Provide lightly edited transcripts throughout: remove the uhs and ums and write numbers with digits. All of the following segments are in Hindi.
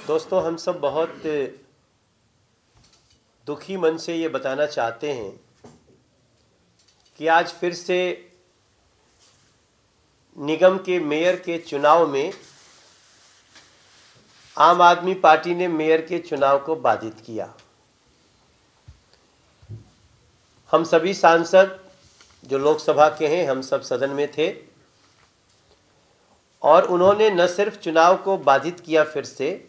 दोस्तों, हम सब बहुत दुखी मन से ये बताना चाहते हैं कि आज फिर से निगम के मेयर के चुनाव में आम आदमी पार्टी ने मेयर के चुनाव को बाधित किया। हम सभी सांसद जो लोकसभा के हैं, हम सब सदन में थे और उन्होंने न सिर्फ चुनाव को बाधित किया फिर से,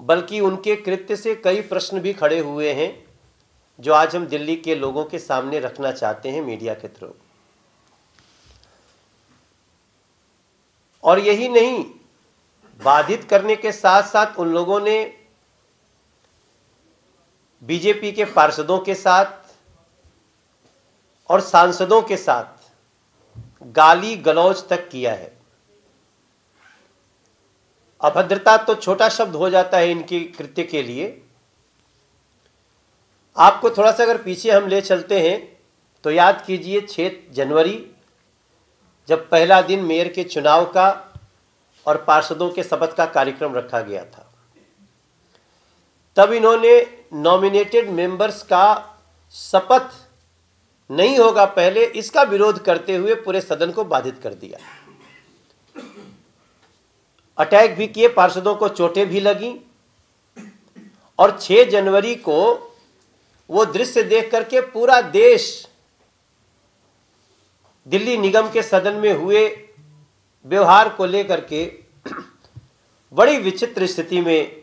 बल्कि उनके कृत्य से कई प्रश्न भी खड़े हुए हैं जो आज हम दिल्ली के लोगों के सामने रखना चाहते हैं मीडिया के थ्रू। और यही नहीं, बाधित करने के साथ साथ उन लोगों ने बीजेपी के पार्षदों के साथ और सांसदों के साथ गाली गलौज तक किया है। अभद्रता तो छोटा शब्द हो जाता है इनकी कृत्य के लिए। आपको थोड़ा सा अगर पीछे हम ले चलते हैं तो याद कीजिए 6 जनवरी जब पहला दिन मेयर के चुनाव का और पार्षदों के शपथ का कार्यक्रम रखा गया था, तब इन्होंने नॉमिनेटेड मेंबर्स का शपथ नहीं होगा पहले, इसका विरोध करते हुए पूरे सदन को बाधित कर दिया। अटैक भी किए, पार्षदों को चोटें भी लगी और 6 जनवरी को वो दृश्य देख करके पूरा देश दिल्ली निगम के सदन में हुए व्यवहार को लेकर के बड़ी विचित्र स्थिति में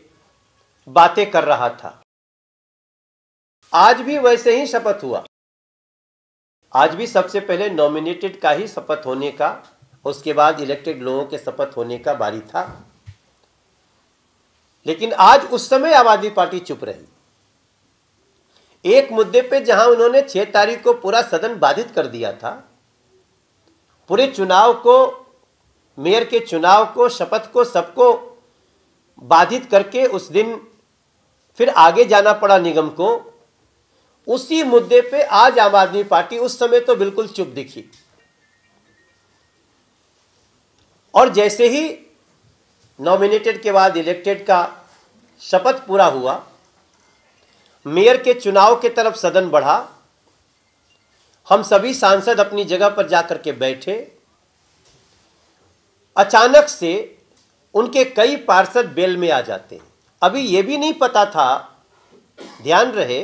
बातें कर रहा था। आज भी वैसे ही शपथ हुआ। आज भी सबसे पहले नॉमिनेटेड का ही शपथ होने का, उसके बाद इलेक्टेड लोगों के शपथ होने का बारी था। लेकिन आज उस समय आम आदमी पार्टी चुप रही। एक मुद्दे पे जहां उन्होंने 6 तारीख को पूरा सदन बाधित कर दिया था, पूरे चुनाव को, मेयर के चुनाव को, शपथ को, सबको बाधित करके उस दिन फिर आगे जाना पड़ा निगम को। उसी मुद्दे पे आज आम आदमी पार्टी उस समय तो बिल्कुल चुप दिखी और जैसे ही नॉमिनेटेड के बाद इलेक्टेड का शपथ पूरा हुआ, मेयर के चुनाव के तरफ सदन बढ़ा। हम सभी सांसद अपनी जगह पर जाकर के बैठे। अचानक से उनके कई पार्षद बेल में आ जाते हैं। अभी ये भी नहीं पता था, ध्यान रहे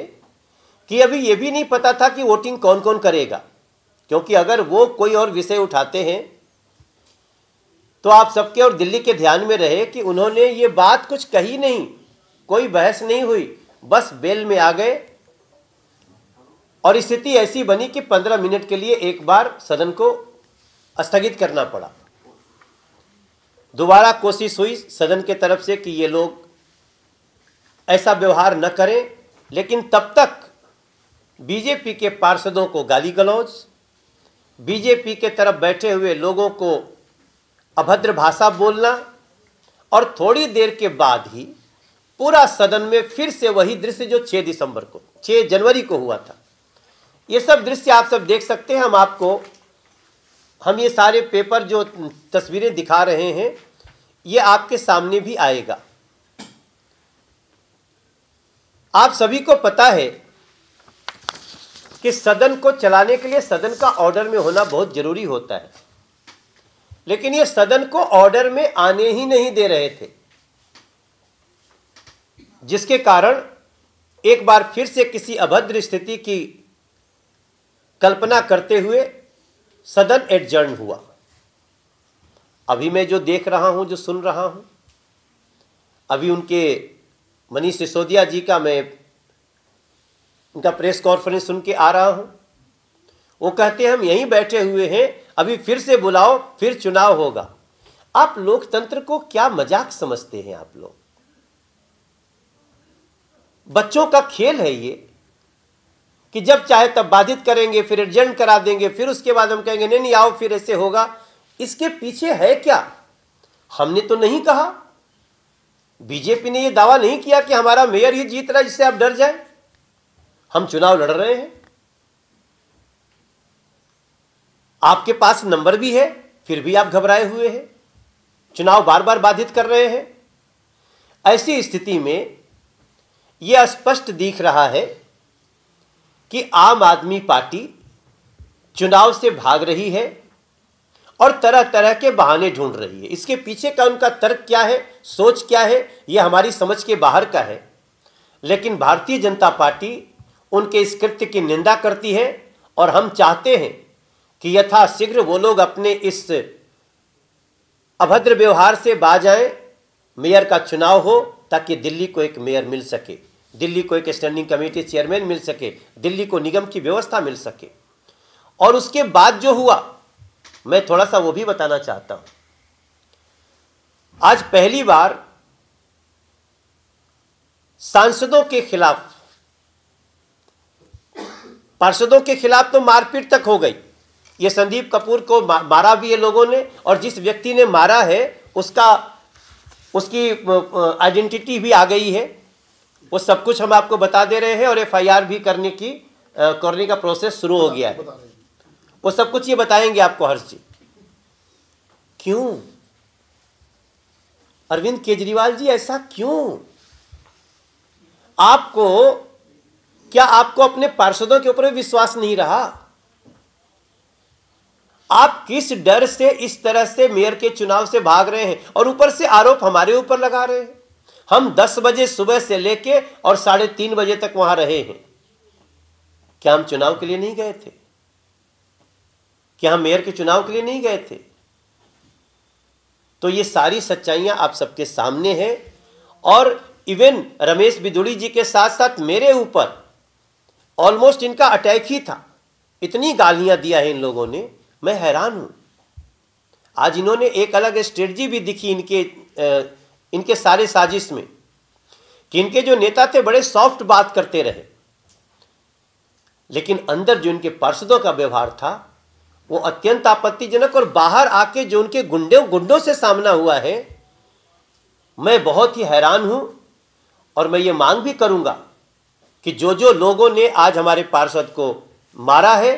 कि अभी ये भी नहीं पता था कि वोटिंग कौन कौन करेगा, क्योंकि अगर वो कोई और विषय उठाते हैं तो आप सबके और दिल्ली के ध्यान में रहे कि उन्होंने ये बात कुछ कही नहीं, कोई बहस नहीं हुई, बस बेल में आ गए और स्थिति ऐसी बनी कि 15 मिनट के लिए एक बार सदन को स्थगित करना पड़ा। दोबारा कोशिश हुई सदन के तरफ से कि ये लोग ऐसा व्यवहार न करें, लेकिन तब तक बीजेपी के पार्षदों को गाली गलौज, बीजेपी के तरफ बैठे हुए लोगों को अभद्र भाषा बोलना और थोड़ी देर के बाद ही पूरा सदन में फिर से वही दृश्य जो 6 जनवरी को हुआ था। ये सब दृश्य आप सब देख सकते हैं। हम ये सारे पेपर जो तस्वीरें दिखा रहे हैं, ये आपके सामने भी आएगा। आप सभी को पता है कि सदन को चलाने के लिए सदन का ऑर्डर में होना बहुत जरूरी होता है, लेकिन ये सदन को ऑर्डर में आने ही नहीं दे रहे थे, जिसके कारण एक बार फिर से किसी अभद्र स्थिति की कल्पना करते हुए सदन एडजर्न हुआ। अभी मैं जो देख रहा हूं, जो सुन रहा हूं, अभी उनके मनीष सिसोदिया जी का मैं उनका प्रेस कॉन्फ्रेंस सुन के आ रहा हूं। वो कहते हैं हम यहीं बैठे हुए हैं, अभी फिर से बुलाओ, फिर चुनाव होगा। आप लोकतंत्र को क्या मजाक समझते हैं आप लोग? बच्चों का खेल है ये कि जब चाहे तब बाधित करेंगे, फिर एडजर्न करा देंगे, फिर उसके बाद हम कहेंगे नहीं नहीं आओ फिर ऐसे होगा। इसके पीछे है क्या? हमने तो नहीं कहा, बीजेपी ने यह दावा नहीं किया कि हमारा मेयर ही जीत रहा है जिससे आप डर जाए। हम चुनाव लड़ रहे हैं, आपके पास नंबर भी है, फिर भी आप घबराए हुए हैं, चुनाव बार बार बाधित कर रहे हैं। ऐसी स्थिति में यह स्पष्ट दिख रहा है कि आम आदमी पार्टी चुनाव से भाग रही है और तरह तरह के बहाने ढूंढ रही है। इसके पीछे का उनका तर्क क्या है, सोच क्या है, यह हमारी समझ के बाहर का है। लेकिन भारतीय जनता पार्टी उनके इस कृत्य की निंदा करती है और हम चाहते हैं कि यथाशीघ्र वो लोग अपने इस अभद्र व्यवहार से बाज आएं। मेयर का चुनाव हो ताकि दिल्ली को एक मेयर मिल सके, दिल्ली को एक स्टैंडिंग कमेटी चेयरमैन मिल सके, दिल्ली को निगम की व्यवस्था मिल सके। और उसके बाद जो हुआ, मैं थोड़ा सा वो भी बताना चाहता हूं। आज पहली बार सांसदों के खिलाफ, पार्षदों के खिलाफ तो मारपीट तक हो गई। ये संदीप कपूर को मारा भी ये लोगों ने, और जिस व्यक्ति ने मारा है उसकी आइडेंटिटी भी आ गई है। वो सब कुछ हम आपको बता दे रहे हैं और एफआईआर भी करने का प्रोसेस शुरू हो गया है। वो सब कुछ ये बताएंगे आपको हर्ष जी। क्यों अरविंद केजरीवाल जी, ऐसा क्यों? क्या आपको अपने पार्षदों के ऊपर विश्वास नहीं रहा? आप किस डर से इस तरह से मेयर के चुनाव से भाग रहे हैं और ऊपर से आरोप हमारे ऊपर लगा रहे हैं? हम 10 बजे सुबह से लेके और 3:30 बजे तक वहां रहे हैं। क्या हम चुनाव के लिए नहीं गए थे? क्या हम मेयर के चुनाव के लिए नहीं गए थे? तो ये सारी सच्चाइयां आप सबके सामने हैं। और इवन रमेश बिदुड़ी जी के साथ साथ मेरे ऊपर ऑलमोस्ट इनका अटैक ही था। इतनी गालियां दिया है इन लोगों ने, मैं हैरान हूं। आज इन्होंने एक अलग स्ट्रेटजी भी दिखी इनके सारे साजिश में, कि इनके जो नेता थे बड़े सॉफ्ट बात करते रहे, लेकिन अंदर जो इनके पार्षदों का व्यवहार था वो अत्यंत आपत्तिजनक। और बाहर आके जो उनके गुंडों से सामना हुआ है, मैं बहुत ही हैरान हूं। और मैं ये मांग भी करूंगा कि जो लोगों ने आज हमारे पार्षद को मारा है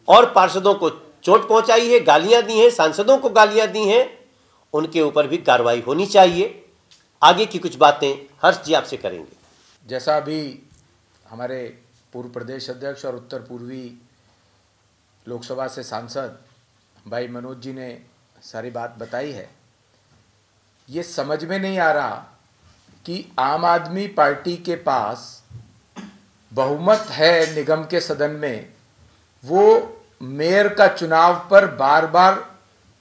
और पार्षदों को चोट पहुंचाई है, गालियां दी हैं, सांसदों को गालियां दी हैं, उनके ऊपर भी कार्रवाई होनी चाहिए। आगे की कुछ बातें हर्ष जी आपसे करेंगे। जैसा अभी हमारे पूर्व प्रदेश अध्यक्ष और उत्तर पूर्वी लोकसभा से सांसद भाई मनोज जी ने सारी बात बताई है, ये समझ में नहीं आ रहा कि आम आदमी पार्टी के पास बहुमत है निगम के सदन में, वो मेयर का चुनाव पर बार बार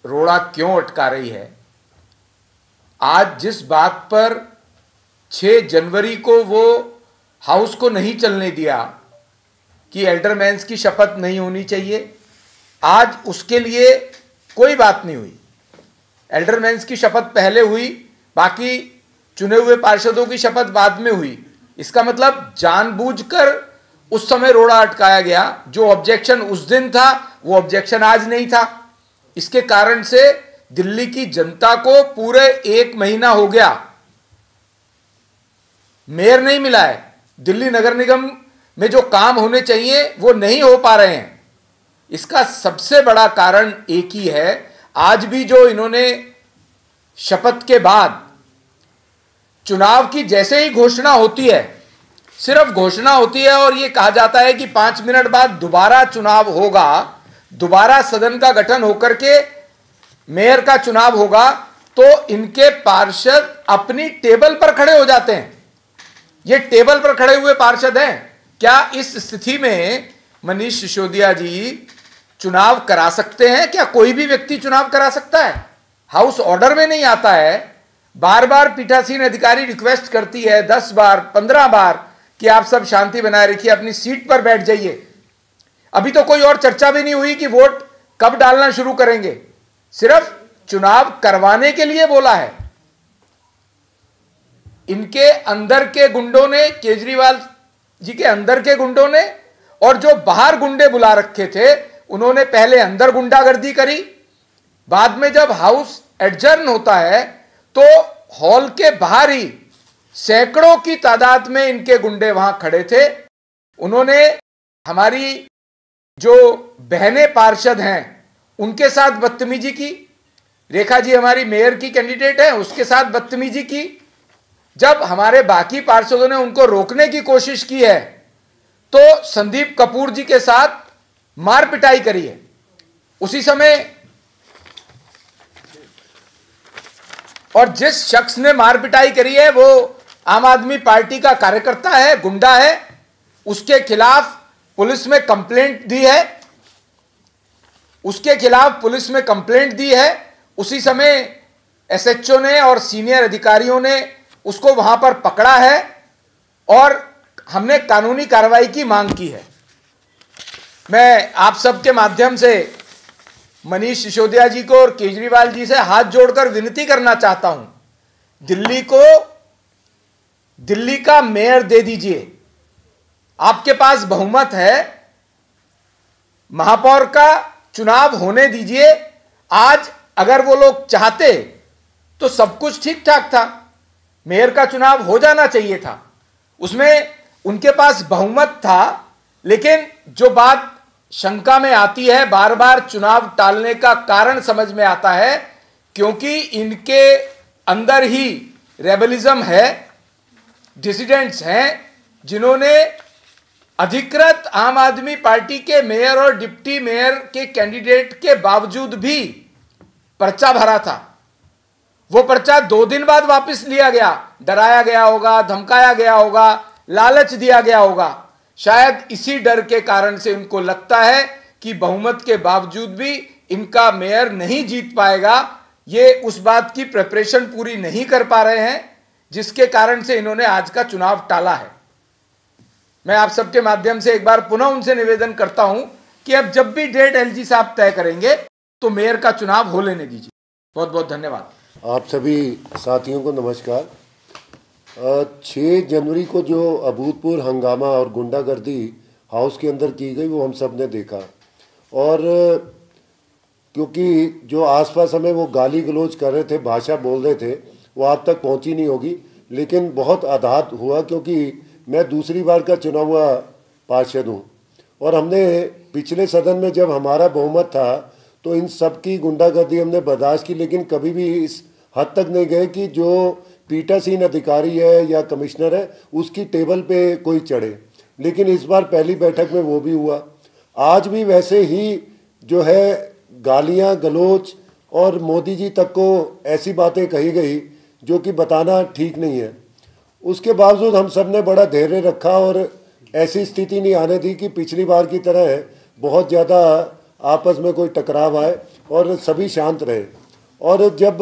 रोड़ा क्यों अटका रही है। आज जिस बात पर 6 जनवरी को वो हाउस को नहीं चलने दिया कि एल्डरमैन्स की शपथ नहीं होनी चाहिए, आज उसके लिए कोई बात नहीं हुई। एल्डरमैन्स की शपथ पहले हुई, बाकी चुने हुए पार्षदों की शपथ बाद में हुई। इसका मतलब जानबूझकर उस समय रोड़ा अटकाया गया। जो ऑब्जेक्शन उस दिन था वो ऑब्जेक्शन आज नहीं था। इसके कारण से दिल्ली की जनता को पूरे 1 महीना हो गया मेयर नहीं मिला है। दिल्ली नगर निगम में जो काम होने चाहिए वो नहीं हो पा रहे हैं। इसका सबसे बड़ा कारण एक ही है। आज भी जो इन्होंने शपथ के बाद चुनाव की जैसे ही घोषणा होती है, सिर्फ घोषणा होती है और ये कहा जाता है कि 5 मिनट बाद दोबारा चुनाव होगा, दोबारा सदन का गठन होकर के मेयर का चुनाव होगा, तो इनके पार्षद अपनी टेबल पर खड़े हो जाते हैं। ये टेबल पर खड़े हुए पार्षद हैं। क्या इस स्थिति में मनीष सिसोदिया जी चुनाव करा सकते हैं? क्या कोई भी व्यक्ति चुनाव करा सकता है? हाउस ऑर्डर में नहीं आता है। बार बार पीठासीन अधिकारी रिक्वेस्ट करती है 10 बार 15 बार कि आप सब शांति बनाए रखिए, अपनी सीट पर बैठ जाइए। अभी तो कोई और चर्चा भी नहीं हुई कि वोट कब डालना शुरू करेंगे, सिर्फ चुनाव करवाने के लिए बोला है। इनके अंदर के गुंडों ने, केजरीवाल जी के अंदर के गुंडों ने, और जो बाहर गुंडे बुला रखे थे उन्होंने पहले अंदर गुंडागर्दी करी। बाद में जब हाउस एडजर्न होता है तो हॉल के बाहर ही सैकड़ों की तादाद में इनके गुंडे वहां खड़े थे। उन्होंने हमारी जो बहनें पार्षद हैं उनके साथ बदतमीजी की। रेखा जी हमारी मेयर की कैंडिडेट है, उसके साथ बदतमीजी की। जब हमारे बाकी पार्षदों ने उनको रोकने की कोशिश की है तो संदीप कपूर जी के साथ मार पिटाई करी है। उसी समय और जिस शख्स ने मार पिटाई करी है वो आम आदमी पार्टी का कार्यकर्ता है, गुंडा है, उसके खिलाफ पुलिस में कंप्लेंट दी है, उसी समय एसएचओ ने और सीनियर अधिकारियों ने उसको वहां पर पकड़ा है और हमने कानूनी कार्रवाई की मांग की है। मैं आप सबके माध्यम से मनीष सिसोदिया जी को और केजरीवाल जी से हाथ जोड़कर विनती करना चाहता हूं, दिल्ली का मेयर दे दीजिए। आपके पास बहुमत है, महापौर का चुनाव होने दीजिए। आज अगर वो लोग चाहते तो सब कुछ ठीक ठाक था, मेयर का चुनाव हो जाना चाहिए था, उसमें उनके पास बहुमत था। लेकिन जो बात शंका में आती है, बार बार चुनाव टालने का कारण समझ में आता है क्योंकि इनके अंदर ही रेबलिज्म है, डिसिडेंट्स हैं जिन्होंने अधिकृत आम आदमी पार्टी के मेयर और डिप्टी मेयर के कैंडिडेट के बावजूद भी पर्चा भरा था। वो पर्चा 2 दिन बाद वापस लिया गया, डराया गया होगा, धमकाया गया होगा, लालच दिया गया होगा। शायद इसी डर के कारण से इनको लगता है कि बहुमत के बावजूद भी इनका मेयर नहीं जीत पाएगा। ये उस बात की प्रिपरेशन पूरी नहीं कर पा रहे हैं जिसके कारण से इन्होंने आज का चुनाव टाला है। मैं आप सबके माध्यम से एक बार पुनः उनसे निवेदन करता हूं कि अब जब भी डेट एलजी साहब तय करेंगे तो मेयर का चुनाव हो लेने दीजिए। बहुत बहुत धन्यवाद। आप सभी साथियों को नमस्कार। 6 जनवरी को जो अभूतपूर्व हंगामा और गुंडागर्दी हाउस के अंदर की गई वो हम सब ने देखा, और क्योंकि जो आसपास हमें वो गाली गलौज कर रहे थे, भाषा बोल रहे थे, वो आप तक पहुंची नहीं होगी, लेकिन बहुत आघात हुआ क्योंकि मैं दूसरी बार का चुना हुआ पार्षद हूँ और हमने पिछले सदन में जब हमारा बहुमत था तो इन सब की गुंडागर्दी हमने बर्दाश्त की, लेकिन कभी भी इस हद तक नहीं गए कि जो पीठासीन अधिकारी है या कमिश्नर है उसकी टेबल पे कोई चढ़े। लेकिन इस बार पहली बैठक में वो भी हुआ। आज भी वैसे ही जो है गालियां गलोच और मोदी जी तक को ऐसी बातें कही गई जो कि बताना ठीक नहीं है। उसके बावजूद हम सब ने बड़ा धैर्य रखा और ऐसी स्थिति नहीं आने दी कि पिछली बार की तरह बहुत ज़्यादा आपस में कोई टकराव आए और सभी शांत रहे। और जब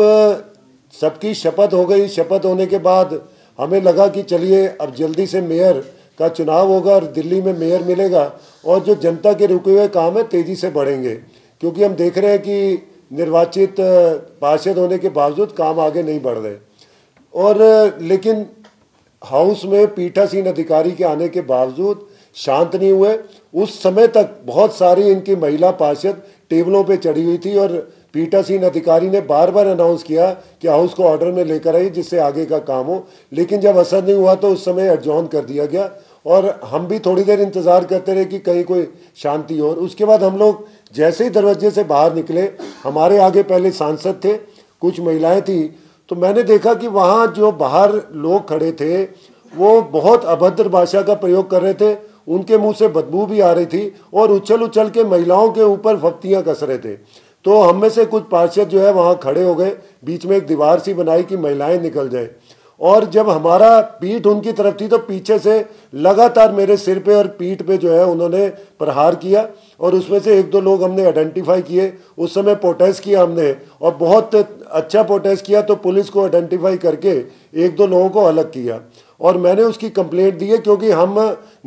सबकी शपथ हो गई, शपथ होने के बाद हमें लगा कि चलिए अब जल्दी से मेयर का चुनाव होगा और दिल्ली में मेयर मिलेगा और जो जनता के रुके हुए काम है तेज़ी से बढ़ेंगे, क्योंकि हम देख रहे हैं कि निर्वाचित पार्षद होने के बावजूद काम आगे नहीं बढ़ रहे। और लेकिन हाउस में पीठासीन अधिकारी के आने के बावजूद शांत नहीं हुए। उस समय तक बहुत सारी इनकी महिला पार्षद टेबलों पे चढ़ी हुई थी और पीठासीन अधिकारी ने बार बार अनाउंस किया कि हाउस को ऑर्डर में लेकर आइए जिससे आगे का काम हो, लेकिन जब असर नहीं हुआ तो उस समय एडजॉर्न कर दिया गया और हम भी थोड़ी देर इंतज़ार करते रहे कि कहीं कोई शांति हो। उसके बाद हम लोग जैसे ही दरवाजे से बाहर निकले, हमारे आगे पहले सांसद थे, कुछ महिलाएं थी, तो मैंने देखा कि वहाँ जो बाहर लोग खड़े थे वो बहुत अभद्र भाषा का प्रयोग कर रहे थे, उनके मुंह से बदबू भी आ रही थी और उछल उछल के महिलाओं के ऊपर फप्तियाँ कस रहे थे। तो हम में से कुछ पार्षद जो है वहाँ खड़े हो गए, बीच में एक दीवार सी बनाई कि महिलाएं निकल जाए, और जब हमारा पीठ उनकी तरफ थी तो पीछे से लगातार मेरे सिर पे और पीठ पे जो है उन्होंने प्रहार किया और उसमें से 1-2 लोग हमने आइडेंटिफाई किए। उस समय प्रोटेस्ट किया हमने और बहुत अच्छा प्रोटेस्ट किया, तो पुलिस को आइडेंटिफाई करके 1-2 लोगों को अलग किया और मैंने उसकी कंप्लेंट दी है, क्योंकि हम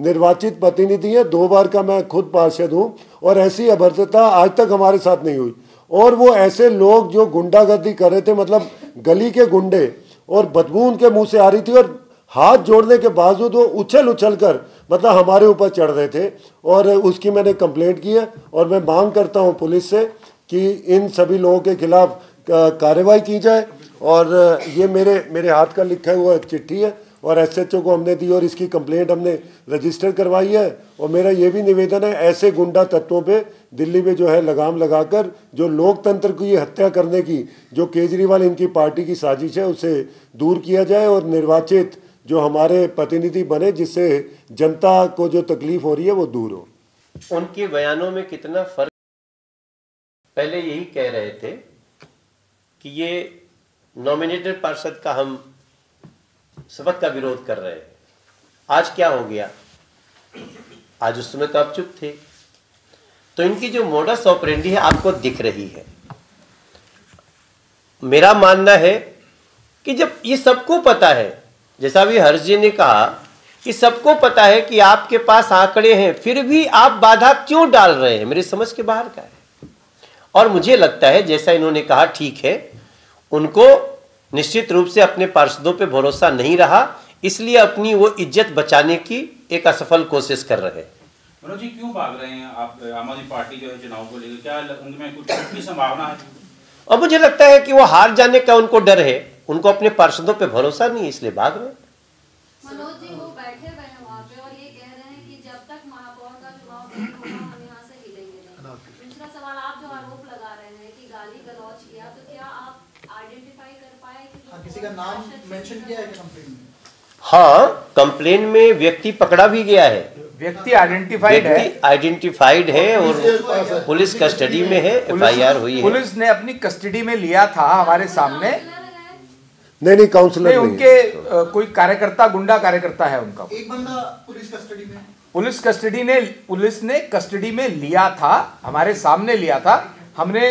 निर्वाचित प्रतिनिधि हैं, 2 बार का मैं खुद पार्षद हूँ और ऐसी अभद्रता आज तक हमारे साथ नहीं हुई। और वो ऐसे लोग जो गुंडागर्दी कर रहे थे, मतलब गली के गुंडे, और बदबू उनके मुंह से आ रही थी और हाथ जोड़ने के बावजूद वो उछल उछल कर मतलब हमारे ऊपर चढ़ रहे थे, और उसकी मैंने कंप्लेंट की है। और मैं मांग करता हूं पुलिस से कि इन सभी लोगों के खिलाफ कार्रवाई की जाए। और ये मेरे हाथ का लिखा हुआ चिट्ठी है और एसएचओ को हमने दी और इसकी कंप्लेंट हमने रजिस्टर करवाई है। और मेरा ये भी निवेदन है, ऐसे गुंडा तत्वों पे दिल्ली में जो है लगाम लगाकर जो लोकतंत्र की हत्या करने की जो केजरीवाल इनकी पार्टी की साजिश है उसे दूर किया जाए और निर्वाचित जो हमारे प्रतिनिधि बने जिससे जनता को जो तकलीफ हो रही है वो दूर हो। उनके बयानों में कितना फर्क। पहले यही कह रहे थे कि ये नॉमिनेटेड पार्षद का हम शपथ का विरोध कर रहे हैं। आज क्या हो गया? आज उस समय तो आप चुप थे। तो इनकी जो मोडस ऑपरेंडी है आपको दिख रही है। मेरा मानना है कि जब ये सबको पता है, जैसा भी हर्ष जी ने कहा कि सबको पता है कि आपके पास आंकड़े हैं, फिर भी आप बाधा क्यों डाल रहे हैं, मेरी समझ के बाहर का है। और मुझे लगता है जैसा इन्होंने कहा ठीक है, उनको निश्चित रूप से अपने पार्षदों पे भरोसा नहीं रहा, इसलिए अपनी वो इज्जत बचाने की एक असफल कोशिश कर रहे हैं। मनोज जी क्यों भाग रहे हैं आप? आम आदमी पार्टी जो है चुनाव को लेकर क्या उनमें कुछ की संभावना है? और मुझे लगता है कि वो हार जाने का उनको डर है, उनको अपने पार्षदों पे भरोसा नहीं है, इसलिए भाग रहे हैं। मनोज जी वो बैठे हुए हैं वहाँ पे और ये कह रहे हैं कि जब तक महापौर का चुनाव नहीं होगा हम यहाँ से हिलेंगे नहीं। दूसरा सवाल, आप जो आरोप लगा रहे हैं कि गाली गलौज किया, तो क्या आप आइडेंटिफाई कर पाए कि किसी का नाम मेंशन किया है कंप्लेंट में? हाँ, कंप्लेन में व्यक्ति पकड़ा भी गया है, व्यक्ति आइडेंटिफाइड है और पुलिस कस्टडी में है, एफआईआर हुई है। पुलिस ने अपनी कस्टडी में लिया था हमारे सामने। नहीं काउंसलर नहीं, उनके कोई कार्यकर्ता, गुंडा कार्यकर्ता है उनका। एक बंदा पुलिस कस्टडी में, पुलिस ने कस्टडी में लिया था, हमारे सामने लिया था। हमने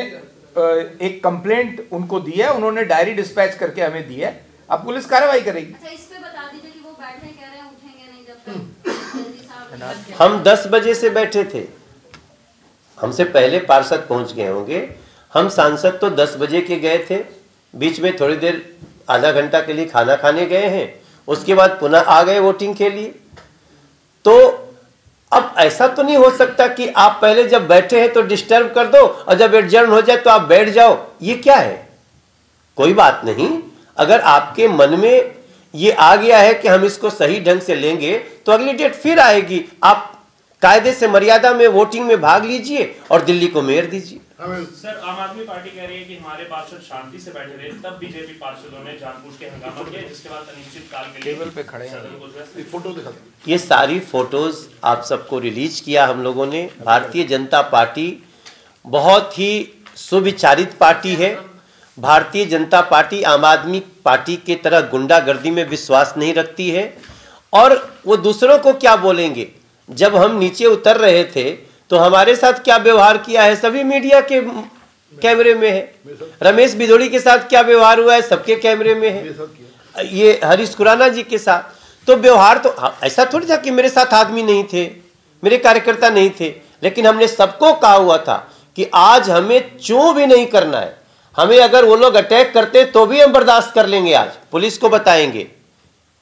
एक कंप्लेंट उनको दी है, उन्होंने डायरी डिस्पैच करके हमें दी है। अब पुलिस कार्रवाई करेगी। अच्छा, इस पे बता दीजिए कि वो बैठे कह रहे हैं उठेंगे नहीं जब तक हम 10 बजे से बैठे थे, हमसे पहले पार्षद पहुंच गए होंगे। हम सांसद तो 10 बजे के गए थे, बीच में थोड़ी देर आधा घंटा के लिए खाना खाने गए हैं, उसके बाद पुनः आ गए वोटिंग के लिए। तो अब ऐसा तो नहीं हो सकता कि आप पहले जब बैठे हैं तो डिस्टर्ब कर दो और जब एडजर्न हो जाए तो आप बैठ जाओ। ये क्या है? कोई बात नहीं, अगर आपके मन में ये आ गया है कि हम इसको सही ढंग से लेंगे तो अगली डेट फिर आएगी। आप कायदे से मर्यादा में वोटिंग में भाग लीजिए और दिल्ली को मेयर दीजिए। सर, आम आदमी पार्टी कह रही है कि हमारे पार्षद शांति से बैठे रहे, तब बीजेपी पार्षदों ने जानबूझ के हंगामा किया, जिसके बाद अनिश्चित काल के लिए टेबल पे खड़े हैं। फोटो दिखा। ये सारी फोटोज आप सबको रिलीज किया हम लोगों ने। भारतीय जनता पार्टी बहुत ही सुविचारित पार्टी है। भारतीय जनता पार्टी आम आदमी पार्टी के तरह गुंडागर्दी में विश्वास नहीं रखती है। और वो दूसरों को क्या बोलेंगे? जब हम नीचे उतर रहे थे तो हमारे साथ क्या व्यवहार किया है सभी मीडिया के कैमरे में है। रमेश बिधोड़ी के साथ क्या व्यवहार हुआ है सबके कैमरे में है। ये हरीश खुराना जी के साथ तो व्यवहार तो ऐसा थोड़ी था कि मेरे साथ आदमी नहीं थे, मेरे कार्यकर्ता नहीं थे, लेकिन हमने सबको कहा हुआ था कि आज हमें चूं भी नहीं करना है। हमें अगर वो लोग अटैक करते तो भी हम बर्दाश्त कर लेंगे। आज पुलिस को बताएंगे,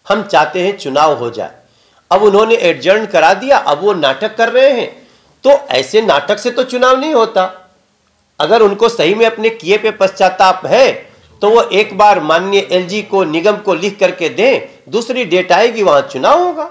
हम चाहते हैं चुनाव हो जाए। अब उन्होंने एडजर्न करा दिया, अब वो नाटक कर रहे हैं। तो ऐसे नाटक से तो चुनाव नहीं होता। अगर उनको सही में अपने किए पे पश्चाताप है तो वो एक बार माननीय एलजी को, निगम को लिख करके दें, दूसरी डेट आएगी वहां चुनाव होगा।